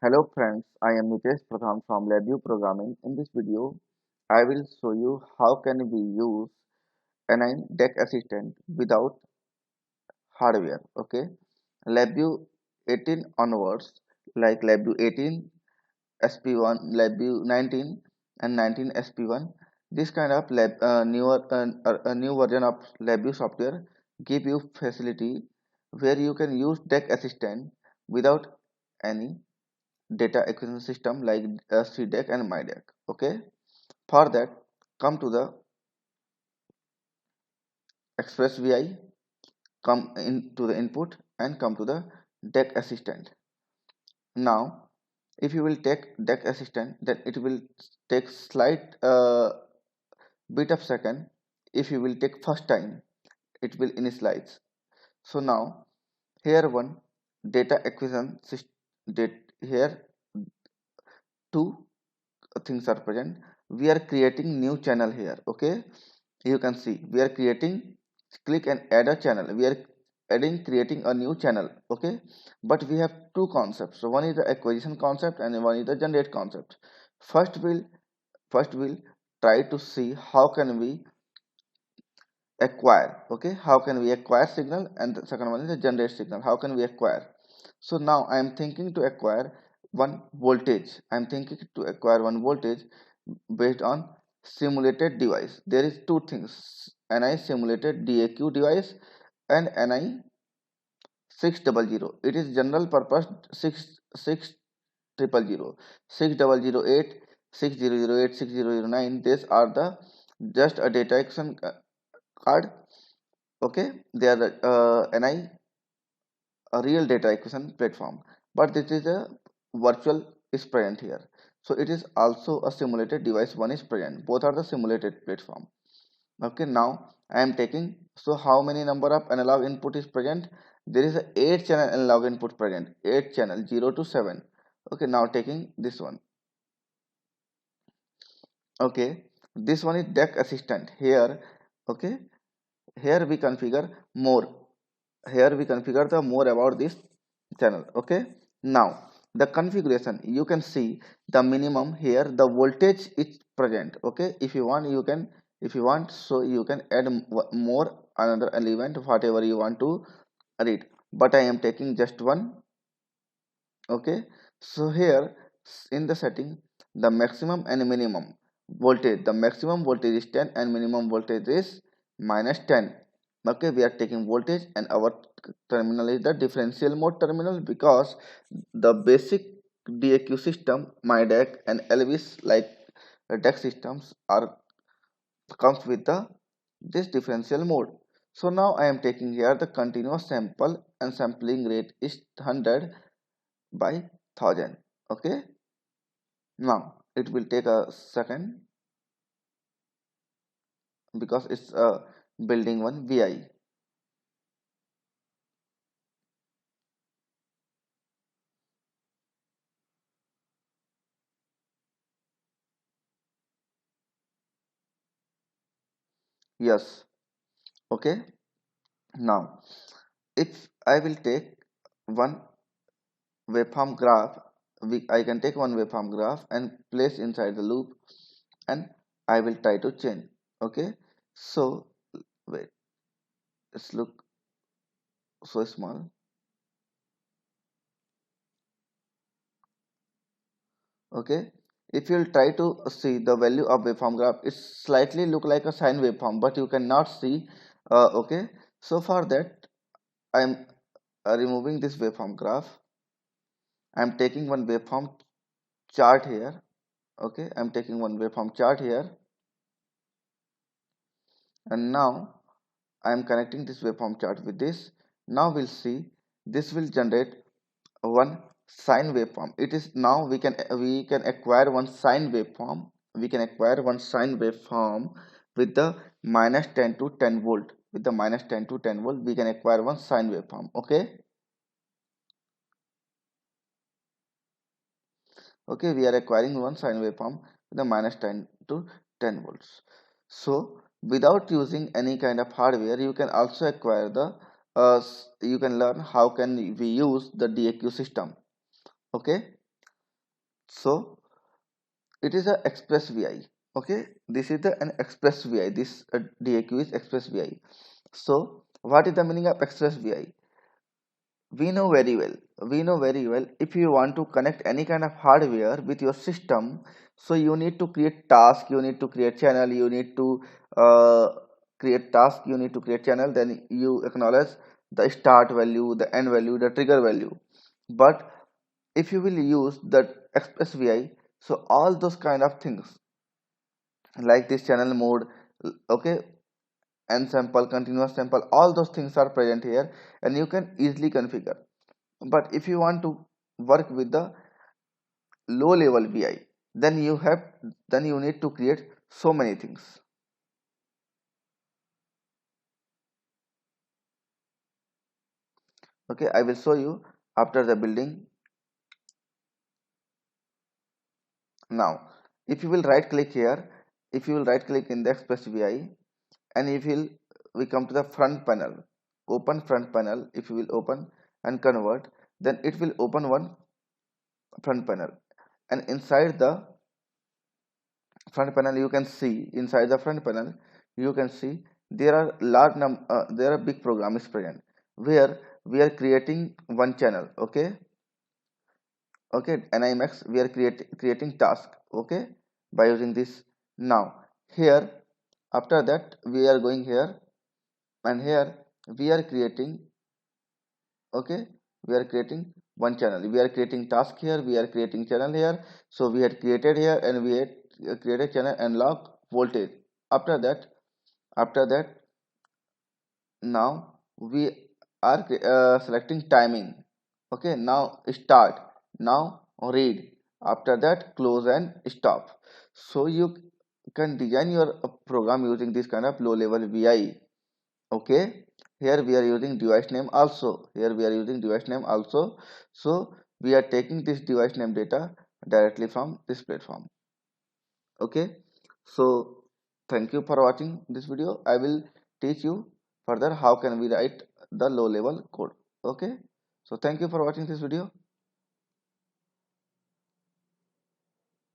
Hello friends, I am Nitesh Pradhan from LabVIEW Programming. In this video, I will show you how can we use NI-DAQ Assistant without hardware. Okay, LabVIEW 18 onwards, like LabVIEW 18, SP1, LabVIEW 19, and 19 SP1. This kind of new version of LabVIEW software give you facility where you can use DAQ Assistant without any data acquisition system like CDAC and MyDAC. Okay, for that, come to the Express VI, come into the input and come to the DAC Assistant. Now, if you will take DAC Assistant, then it will take slight bit of second. If you will take first time, it will initialize. So now, here one data acquisition system, here two things are present. We are creating new channel here. Okay, you can see we are creating, click and add a channel. We are creating a new channel. Okay, but we have two concepts. So one is the acquisition concept and one is the generate concept. First we'll try to see how can we acquire. Okay, how can we acquire signal, and the second one is the generate signal. How can we acquire? So now I am thinking to acquire one voltage. I am thinking to acquire one voltage based on simulated device. There is two things: NI simulated DAQ device and NI 600. It is general purpose 66000, 6008, 6008, 6009. These are the just a data action card. Okay, they are NI a real data acquisition platform, but this is a virtual is present here. So it is also a simulated device. One is present, both are the simulated platform. Okay, now I am taking, so how many number of analog input is present? There is a 8 channel analog input present, 8 channel 0 to 7. Okay, now taking this one. Okay, this one is DAC assistant here. Okay, here we configure more, here we configure the more about this channel. Okay, now the configuration, you can see the minimum here, the voltage is present. Okay, if you want you can, if you want, so you can add more another element whatever you want to read, but I am taking just one. Okay, so here in the setting, the maximum and minimum voltage, the maximum voltage is 10 and minimum voltage is minus 10. Okay, we are taking voltage and our terminal is the differential mode terminal, because the basic DAQ system, MyDAQ and LVs like DAQ systems are comes with the this differential mode. So now I am taking here the continuous sample and sampling rate is 100 by 1000. Okay, now it will take a second because it's building one VI. Yes. Okay, now if I will take one waveform graph, I can take one waveform graph and place inside the loop, and I will try to change. Okay, so wait, let's look so small. Okay, if you'll try to see the value of waveform graph, it slightly look like a sine waveform, but you cannot see. Okay, so for that I am removing this waveform graph. I am taking one waveform chart here. Okay, I am taking one waveform chart here, and now I am connecting this waveform chart with this. Now we'll see this will generate one sine waveform. It is now we can acquire one sine waveform. We can acquire one sine waveform with the minus 10 to 10 volt. With the minus 10 to 10 volt, we can acquire one sine waveform. Okay. Okay, we are acquiring one sine waveform with the minus 10 to 10 volts. So without using any kind of hardware, you can also acquire the you can learn how can we use the DAQ system. Okay, So it is a express vi. Okay, this is the an express vi. This DAQ is express vi. So what is the meaning of express vi? We know very well if you want to connect any kind of hardware with your system, so you need to create task, you need to create channel, you need to uh, create task, you need to create channel, then you acknowledge the start value, the end value, the trigger value. But if you will use the express vi, so all those kind of things like this channel mode, okay, and sample, continuous sample, all those things are present here and you can easily configure. But if you want to work with the low level vi, then you need to create so many things. Okay, I will show you after the building. Now if you will right click here, if you will right click in the express vi, and if will we come to the front panel, open front panel, if you will open and convert, then it will open one front panel. And inside the front panel you can see, inside the front panel you can see there are there are big programs present where we are creating one channel. Okay, okay, NI-DAQmx we are creating task, okay, by using this. Now here, after that we are going here, and here we are creating, okay, we are creating one channel, we are creating task here, we are creating channel here. So we had created here and we had created channel and log voltage. After that after that now we are selecting timing. Okay, now start, now read, after that close and stop. So you can design your program using this kind of low level vi. Okay, here we are using device name also, here we are using device name also. So we are taking this device name data directly from this platform. Okay, so thank you for watching this video. I will teach you further how can we write the low level code. Okay, so thank you for watching this video.